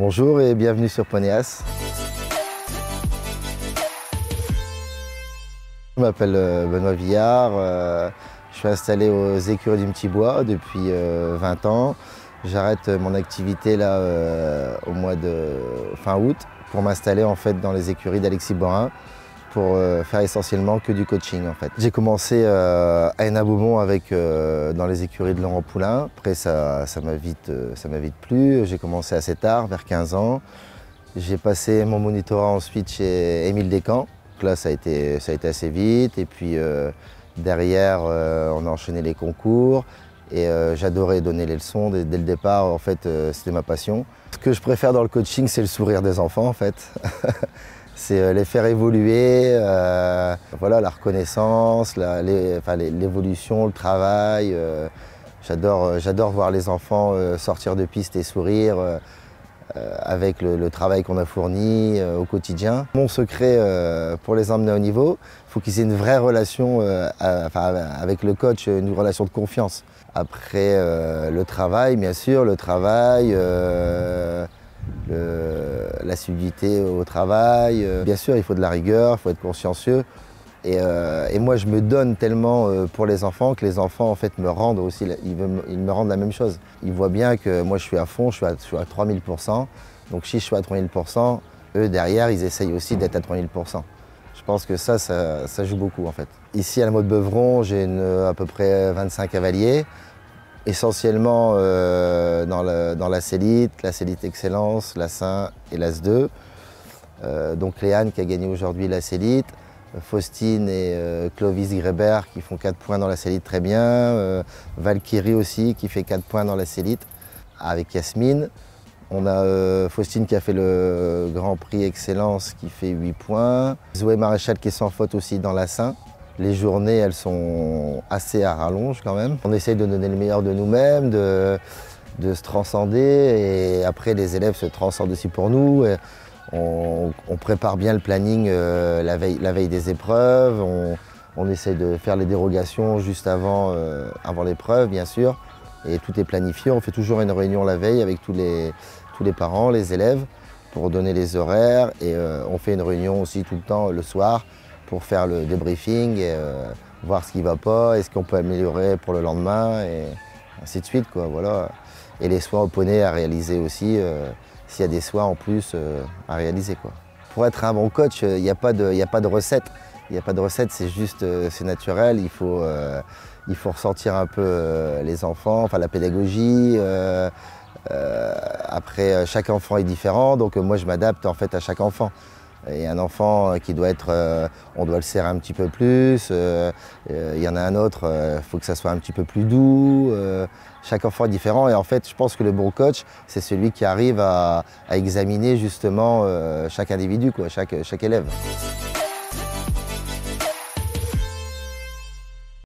Bonjour et bienvenue sur Ponéas. Je m'appelle Benoît Villard, je suis installé aux écuries du Petit Bois depuis 20 ans. J'arrête mon activité là au mois de fin août pour m'installer en fait dans les écuries d'Alexis Borin pour faire essentiellement que du coaching en fait. J'ai commencé à Hénin-Beaumont dans les écuries de Laurent Poulain. Après ça m'a vite plu. J'ai commencé assez tard, vers 15 ans. J'ai passé mon monitorat ensuite chez Émile Descamps. Donc là ça a été assez vite et puis derrière on a enchaîné les concours et j'adorais donner les leçons dès le départ. En fait c'était ma passion. Ce que je préfère dans le coaching c'est le sourire des enfants en fait. C'est les faire évoluer, voilà, la reconnaissance, l'évolution, le travail. J'adore voir les enfants sortir de piste et sourire avec le travail qu'on a fourni au quotidien. Mon secret pour les emmener au niveau, il faut qu'ils aient une vraie relation avec le coach, une relation de confiance. Après le travail, bien sûr, l'assiduité au travail. Bien sûr, il faut de la rigueur, il faut être consciencieux. Et moi, je me donne tellement pour les enfants que les enfants en fait, me rendent aussi, ils me rendent la même chose. Ils voient bien que moi, je suis à fond, je suis à 3000%. Donc si je suis à 3000%, eux, derrière, ils essayent aussi d'être à 3000%. Je pense que ça joue beaucoup en fait. Ici, à la Motte-Beuvron, j'ai à peu près 25 cavaliers. Essentiellement dans la Célite Excellence, l'As1 et l'As2. Donc Léane qui a gagné aujourd'hui la Célite, Faustine et Clovis Grébert qui font 4 points dans la Célite très bien, Valkyrie aussi qui fait 4 points dans la Célite avec Yasmine. On a Faustine qui a fait le Grand Prix Excellence qui fait 8 points, Zoé Maréchal qui est sans faute aussi dans l'As1. Les journées, elles sont assez à rallonge quand même. On essaye de donner le meilleur de nous-mêmes, de se transcender et après les élèves se transcendent aussi pour nous. On prépare bien le planning la veille des épreuves. On essaye de faire les dérogations juste avant l'épreuve, bien sûr. Et tout est planifié. On fait toujours une réunion la veille avec tous les parents, les élèves, pour donner les horaires. Et on fait une réunion aussi tout le temps le soir pour faire le débriefing et voir ce qui ne va pas, est-ce qu'on peut améliorer pour le lendemain, et ainsi de suite, quoi, voilà. Et les soins au poney à réaliser aussi, s'il y a des soins en plus à réaliser, quoi. Pour être un bon coach, il n'y a pas de recette. Il n'y a pas de recette, c'est juste, c'est naturel, il faut ressentir un peu les enfants, enfin la pédagogie. Après, chaque enfant est différent, donc moi je m'adapte en fait à chaque enfant. Il y a un enfant qui doit être, on doit le serrer un petit peu plus, il y en a un autre, il faut que ça soit un petit peu plus doux. Chaque enfant est différent et en fait je pense que le bon coach c'est celui qui arrive à examiner justement chaque individu, quoi, chaque élève.